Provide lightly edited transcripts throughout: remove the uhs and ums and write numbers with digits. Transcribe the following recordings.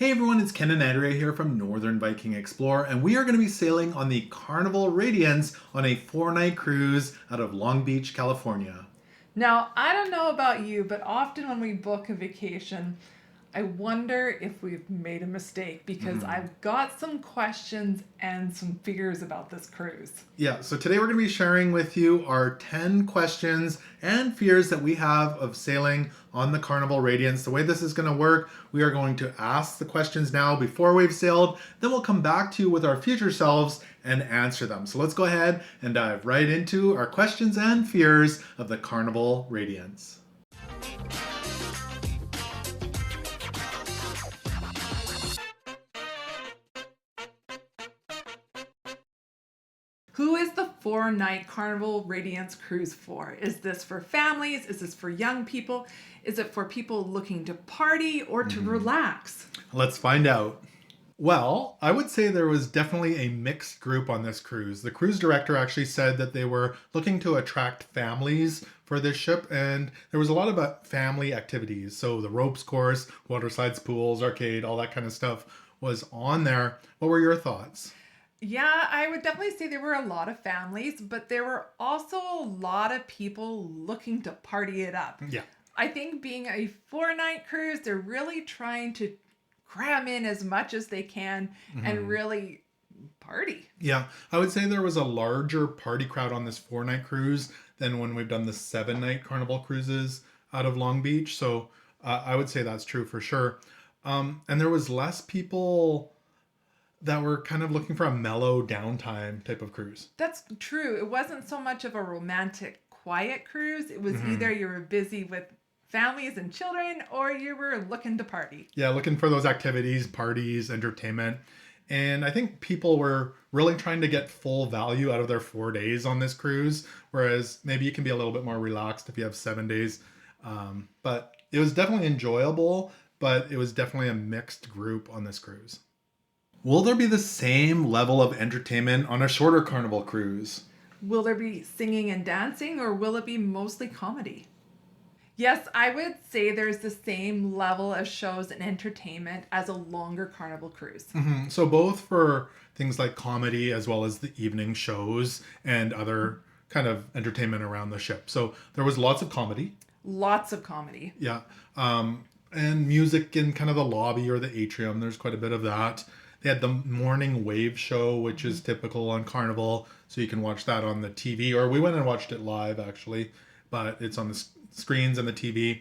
Hey everyone, it's Ken and Andrea here from Northern Viking Explorer, and we are going to be sailing on the Carnival Radiance on a 4-night cruise out of Long Beach, California. Now, I don't know about you, but often when we book a vacation, I wonder if we've made a mistake because I've got some questions and some fears about this cruise. Yeah, so today we're going to be sharing with you our 10 questions and fears that we have of sailing on the Carnival Radiance. The way this is going to work, we are going to ask the questions now before we've sailed, then we'll come back to you with our future selves and answer them. So let's go ahead and dive right into our questions and fears of the Carnival Radiance. Who is the 4-night Carnival Radiance cruise for? Is this for families? Is this for young people? Is it for people looking to party or to relax? Let's find out. Well, I would say there was definitely a mixed group on this cruise. The cruise director actually said that they were looking to attract families for this ship, and there was a lot about family activities. So the ropes course, water slides, pools, arcade, all that kind of stuff was on there. What were your thoughts? Yeah, I would definitely say there were a lot of families, but there were also a lot of people looking to party it up. Yeah. I think being a 4-night cruise, they're really trying to cram in as much as they can and really party. Yeah, I would say there was a larger party crowd on this 4-night cruise than when we've done the 7-night Carnival cruises out of Long Beach. So I would say that's true for sure. And there was less people that were kind of looking for a mellow downtime type of cruise. That's true. It wasn't so much of a romantic, quiet cruise. It was either you were busy with families and children or you were looking to party. Yeah, looking for those activities, parties, entertainment. And I think people were really trying to get full value out of their 4 days on this cruise, whereas maybe you can be a little bit more relaxed if you have 7 days. But it was definitely enjoyable, but it was definitely a mixed group on this cruise. Will there be the same level of entertainment on a shorter Carnival cruise? Will there be singing and dancing or will it be mostly comedy? Yes, I would say there's the same level of shows and entertainment as a longer Carnival cruise. So both for things like comedy as well as the evening shows and other kind of entertainment around the ship. So there was lots of comedy. Lots of comedy. Yeah. And music in kind of the lobby or the atrium. There's quite a bit of that. They had the morning wave show, which is typical on Carnival. So you can watch that on the TV. Or we went and watched it live, actually. But it's on the screens and the TV.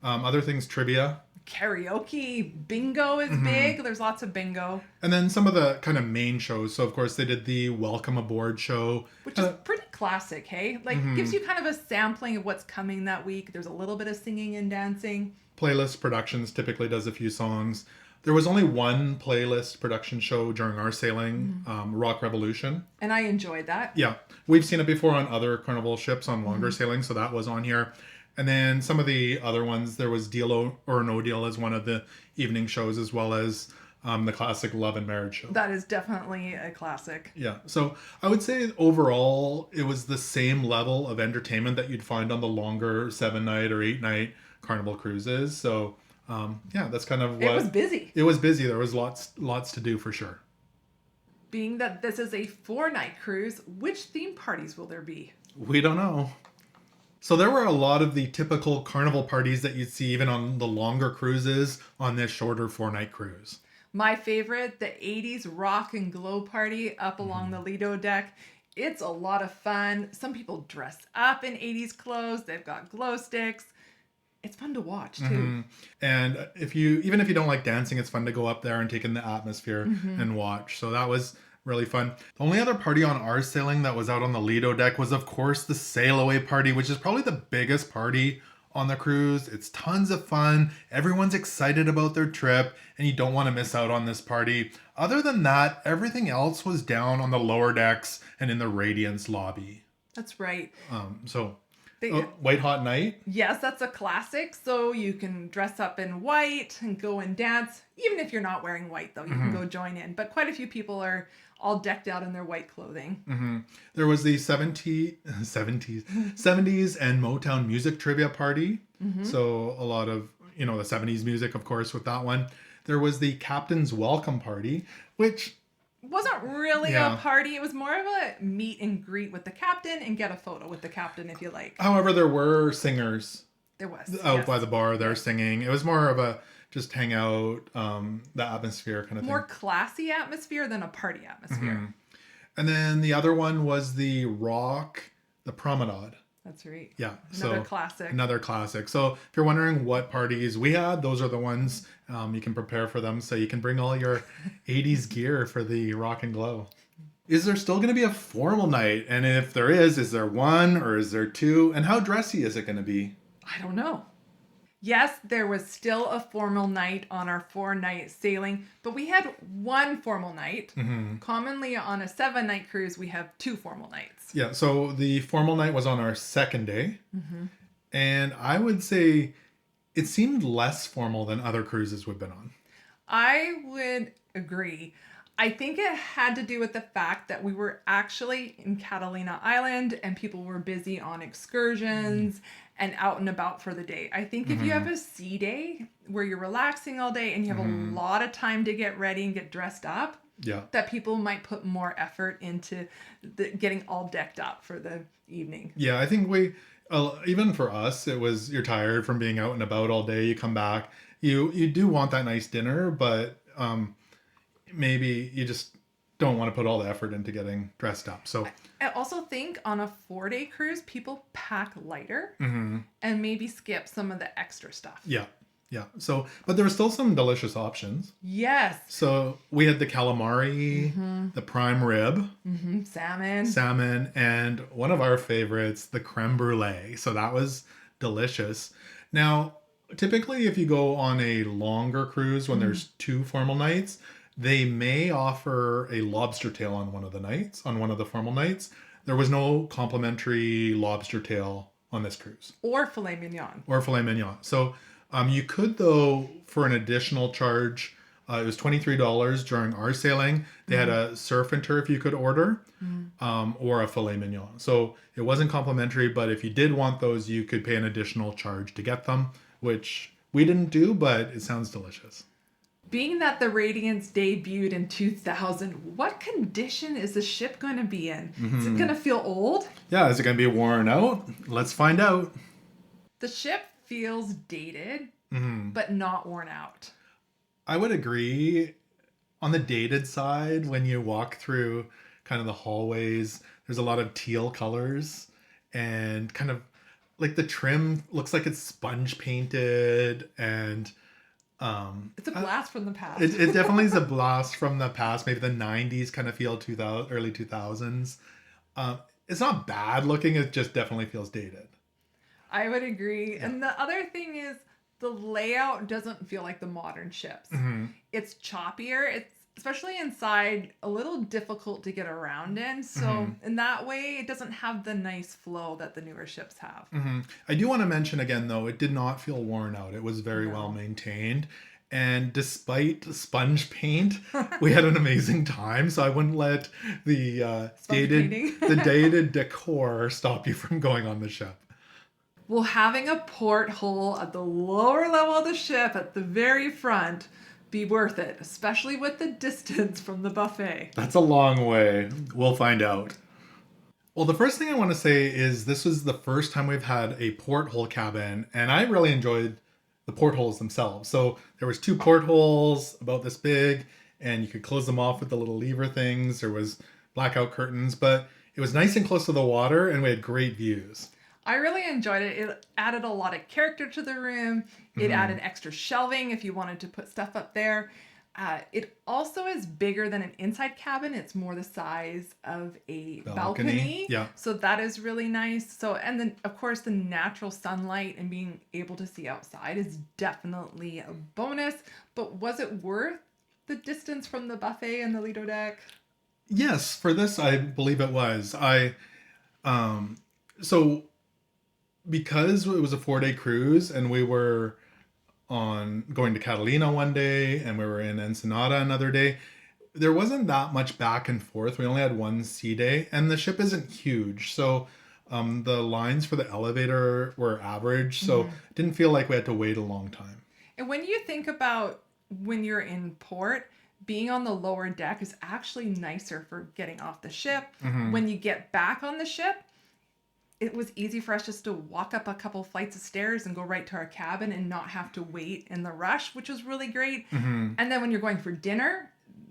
Other things, trivia. Karaoke, bingo is big. There's lots of bingo. And then some of the kind of main shows. So, of course, they did the Welcome Aboard show. Which is pretty classic, hey? Like, gives you kind of a sampling of what's coming that week. There's a little bit of singing and dancing. Playlist Productions typically does a few songs. There was only one playlist production show during our sailing, Rock Revolution. And I enjoyed that. Yeah. We've seen it before on other Carnival ships on longer sailing, so that was on here. And then some of the other ones, there was Deal or No Deal as one of the evening shows, as well as the classic Love and Marriage show. That is definitely a classic. Yeah. So I would say overall, it was the same level of entertainment that you'd find on the longer 7-night or 8-night Carnival cruises. So yeah, that's kind of what... It was busy. It was busy. There was lots to do for sure. Being that this is a 4-night cruise, which theme parties will there be? We don't know. So there were a lot of the typical Carnival parties that you'd see even on the longer cruises on this shorter 4-night cruise. My favorite, the 80s rock and glow party up along the Lido deck. It's a lot of fun. Some people dress up in 80s clothes. They've got glow sticks. It's fun to watch too. And even if you don't like dancing, it's fun to go up there and take in the atmosphere and watch. So that was really fun. The only other party on our sailing that was out on the Lido deck was, of course, the sail away party, which is probably the biggest party on the cruise. It's tons of fun. Everyone's excited about their trip, and you don't want to miss out on this party. Other than that, everything else was down on the lower decks and in the Radiance lobby. That's right. White Hot Night? Yes, that's a classic. So you can dress up in white and go and dance. Even if you're not wearing white, though, you can go join in. But quite a few people are all decked out in their white clothing. There was the 70s and Motown music trivia party. So a lot of, the 70s music, of course, with that one. There was the captain's welcome party, which Wasn't really a Yeah. party. It was more of a meet and greet with the captain and get a photo with the captain if you like. however, there were singers There was. out yes. by the bar there Yes. singing. It was more of a just hang out, the atmosphere kind of More thing. classy atmosphere than a party atmosphere. Mhm. And then the other one was the the promenade. That's right. Yeah. Another classic. Another classic. So if you're wondering what parties we had, those are the ones you can prepare for them. So you can bring all your 80s gear for the rock and glow. Is there still going to be a formal night? And if there is there one or is there two? And how dressy is it going to be? I don't know. Yes, there was still a formal night on our 4-night sailing, but we had one formal night. Mm-hmm. Commonly on a 7-night cruise, we have 2 formal nights. Yeah. So the formal night was on our second day. Mm-hmm. And I would say it seemed less formal than other cruises we've been on. I would agree. I think it had to do with the fact that we were actually in Catalina Island and people were busy on excursions and out and about for the day. I think if you have a sea day where you're relaxing all day and you have a lot of time to get ready and get dressed up, Yeah. that people might put more effort into getting all decked up for the evening. Yeah, I think even for us, it was you're tired from being out and about all day. You come back, you do want that nice dinner, but maybe you just don't want to put all the effort into getting dressed up. So I also think on a 4-day cruise, people pack lighter mhm. and maybe skip some of the extra stuff. Yeah. So, but there were still some delicious options. Yes. So we had the calamari, the prime rib, Salmon. and one of our favorites, the creme brulee. So that was delicious. Now, typically, if you go on a longer cruise when there's 2 formal nights, they may offer a lobster tail on one of the formal nights. There was no complimentary lobster tail on this cruise. Or filet mignon. Or filet mignon. So you could, though, for an additional charge, it was $23 during our sailing. They had a surf and turf you could order, or a filet mignon. So it wasn't complimentary, but if you did want those, you could pay an additional charge to get them, which we didn't do, but it sounds delicious. Being that the Radiance debuted in 2000, what condition is the ship going to be in? Is it going to feel old? Yeah, is it going to be worn out? Let's find out. The ship feels dated, but not worn out. I would agree. On the dated side, when you walk through kind of the hallways, there's a lot of teal colors and kind of like the trim looks like it's sponge painted, and It's a blast from the past. it definitely is a blast from the past, maybe the 90s kind of feel, early 2000s. It's not bad looking, it just definitely feels dated. I would agree. And the other thing is the layout doesn't feel like the modern ships. It's choppier. It's especially inside a little difficult to get around in. So in that way, it doesn't have the nice flow that the newer ships have. I do want to mention again, though, it did not feel worn out. It was very well maintained. And despite sponge paint, we had an amazing time. So I wouldn't let the dated decor stop you from going on the ship. Well, having a porthole at the lower level of the ship at the very front be worth it, especially with the distance from the buffet. That's a long way. We'll find out. Well, the first thing I want to say is this was the first time we've had a porthole cabin, and I really enjoyed the portholes themselves. So there was 2 portholes about this big, and you could close them off with the little lever things. There was blackout curtains, but it was nice and close to the water, and we had great views. I really enjoyed it. It added a lot of character to the room. It added extra shelving if you wanted to put stuff up there. It also is bigger than an inside cabin. It's more the size of a balcony. Yeah. So that is really nice. So, and then of course the natural sunlight and being able to see outside is definitely a bonus. But was it worth the distance from the buffet and the Lido deck? Yes, for this I believe it was. So because it was a 4-day cruise and we were going to Catalina one day and we were in Ensenada another day, there wasn't that much back and forth. We only had one sea day, and the ship isn't huge. So the lines for the elevator were average. So it didn't feel like we had to wait a long time. And when you think about when you're in port, being on the lower deck is actually nicer for getting off the ship. When you get back on the ship, it was easy for us just to walk up a couple flights of stairs and go right to our cabin and not have to wait in the rush, which was really great. And then when you're going for dinner,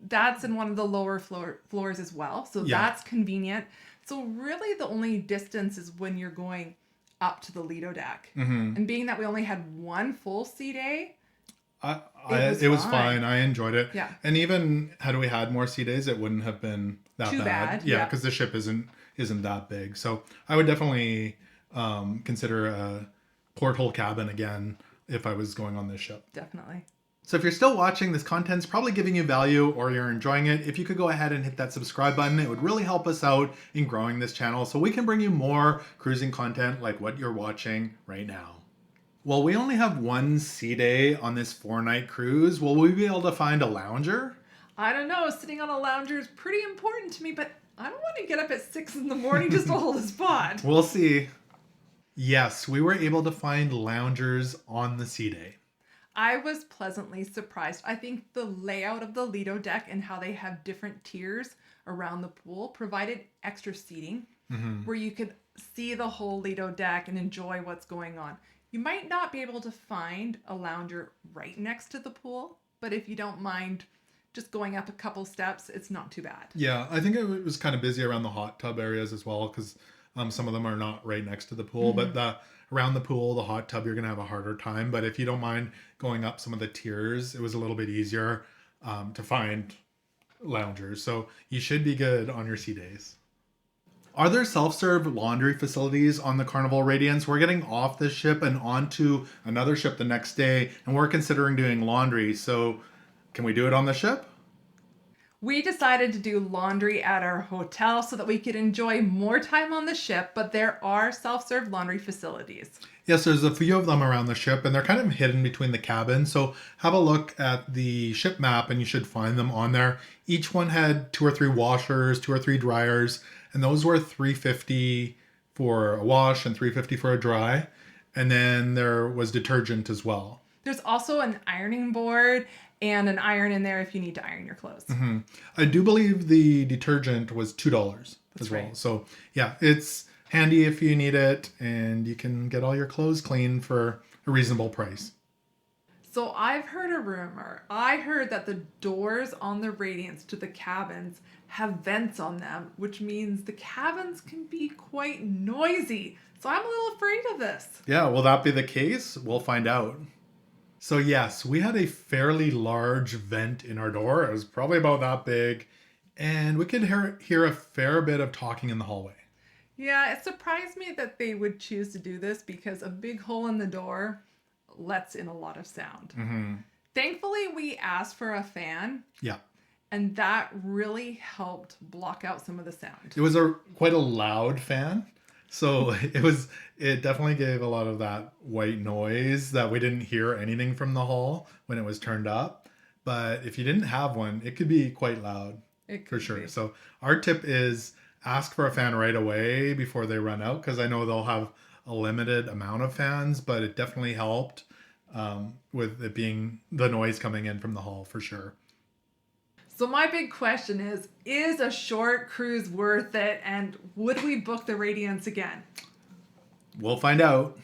that's in one of the lower floors as well. So that's convenient. So really the only distance is when you're going up to the Lido deck. And being that we only had one full sea day, it was fine. I enjoyed it. Yeah. And even had we had more sea days, it wouldn't have been that Too bad. Yeah, because the ship isn't that big. So I would definitely consider a porthole cabin again if I was going on this ship. Definitely. So if you're still watching, this content's probably giving you value or you're enjoying it. If you could go ahead and hit that subscribe button, it would really help us out in growing this channel so we can bring you more cruising content like what you're watching right now. Well, we only have one sea day on this 4-night cruise. Will we be able to find a lounger? I don't know. Sitting on a lounger is pretty important to me, but I don't want to get up at 6 in the morning just to hold a spot. We'll see. Yes, we were able to find loungers on the sea day. I was pleasantly surprised. I think the layout of the Lido deck and how they have different tiers around the pool provided extra seating where you could see the whole Lido deck and enjoy what's going on. You might not be able to find a lounger right next to the pool, but if you don't mind just going up a couple steps, it's not too bad. Yeah, I think it was kind of busy around the hot tub areas as well because some of them are not right next to the pool, but around the pool, the hot tub, you're going to have a harder time. But if you don't mind going up some of the tiers, it was a little bit easier to find loungers. So you should be good on your sea days. Are there self-serve laundry facilities on the Carnival Radiance? We're getting off this ship and onto another ship the next day, and we're considering doing laundry. So can we do it on the ship? We decided to do laundry at our hotel so that we could enjoy more time on the ship, but there are self-serve laundry facilities. Yes, there's a few of them around the ship, and they're kind of hidden between the cabins. So have a look at the ship map, and you should find them on there. Each one had 2 or 3 washers, 2 or 3 dryers, and those were $3.50 for a wash and $3.50 for a dry. And then there was detergent as well. There's also an ironing board and an iron in there if you need to iron your clothes. I do believe the detergent was $2 as well. right. So yeah, it's handy if you need it, and you can get all your clothes clean for a reasonable price. So I've heard a rumor. I heard that the doors on the Radiance to the cabins have vents on them, which means the cabins can be quite noisy. So I'm a little afraid of this. Yeah, will that be the case? We'll find out. So yes, we had a fairly large vent in our door. It was probably about that big, and we could hear a fair bit of talking in the hallway. Yeah, it surprised me that they would choose to do this because a big hole in the door lets in a lot of sound. Thankfully, we asked for a fan. Yeah. And that really helped block out some of the sound. It was quite a loud fan. So it definitely gave a lot of that white noise that we didn't hear anything from the hall when it was turned up. But if you didn't have one, it could be quite loud for sure. Be. So our tip is ask for a fan right away before they run out, because I know they'll have a limited amount of fans, but it definitely helped with it being the noise coming in from the hall for sure. So my big question is a short cruise worth it? And would we book the Radiance again? We'll find out.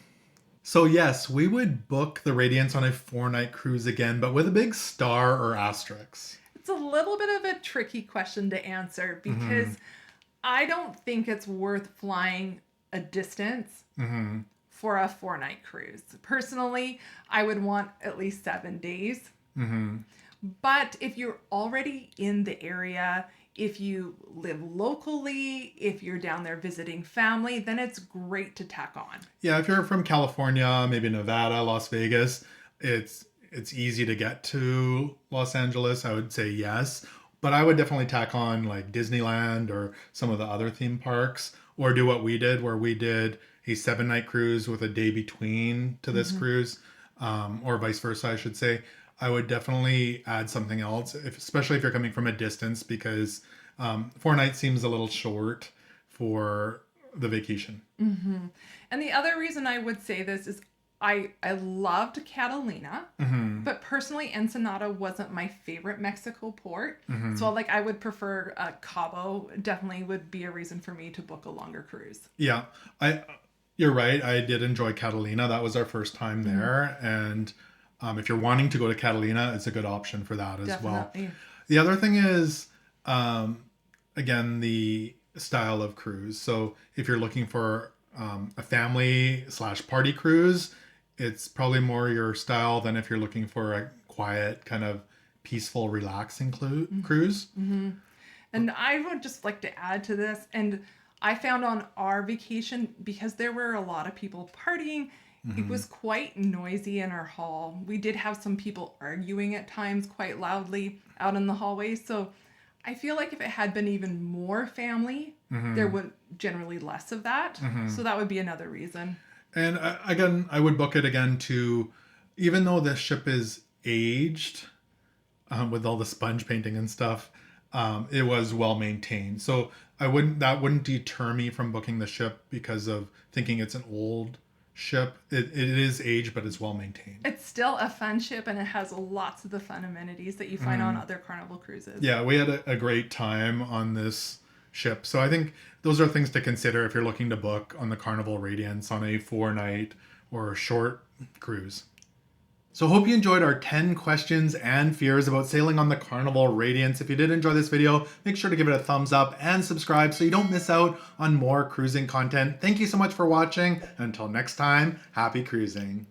So yes, we would book the Radiance on a 4-night cruise again, but with a big star or asterisk. It's a little bit of a tricky question to answer because I don't think it's worth flying a distance for a 4-night cruise. Personally, I would want at least 7 days. But if you're already in the area, if you live locally, if you're down there visiting family, then it's great to tack on. Yeah, if you're from California, maybe Nevada, Las Vegas, it's easy to get to Los Angeles. I would say yes. But I would definitely tack on like Disneyland or some of the other theme parks, or do what we did, where we did a 7-night cruise with a day between to this cruise, or vice versa, I should say. I would definitely add something else, especially if you're coming from a distance, because 4 nights seems a little short for the vacation. And the other reason I would say this is I loved Catalina, Mm-hmm. but personally Ensenada wasn't my favorite Mexico port. Mm-hmm. So like I would prefer Cabo. Definitely would be a reason for me to book a longer cruise. Yeah, you're right. I did enjoy Catalina. That was our first time Mm-hmm. there, and if you're wanting to go to Catalina, it's a good option for that as well. Definitely. The other thing is, again, the style of cruise. So if you're looking for a family slash party cruise, it's probably more your style than if you're looking for a quiet, kind of peaceful, relaxing cruise. Mm-hmm. And I would just like to add to this, and I found on our vacation, because there were a lot of people partying, it was quite noisy in our hall. We did have some people arguing at times quite loudly out in the hallway. So I feel like if it had been even more family, there would generally less of that. So that would be another reason. And again, I would book it again to, even though the ship is aged with all the sponge painting and stuff, it was well maintained. So that wouldn't deter me from booking the ship because of thinking it's an old ship. It is aged, but it's well maintained. It's still a fun ship, and it has lots of the fun amenities that you find on other Carnival cruises. Yeah, we had a great time on this ship. So I think those are things to consider if you're looking to book on the Carnival Radiance on a 4-night or short cruise. So hope you enjoyed our 10 questions and fears about sailing on the Carnival Radiance. If you did enjoy this video, make sure to give it a thumbs up and subscribe so you don't miss out on more cruising content. Thank you so much for watching. Until next time, happy cruising.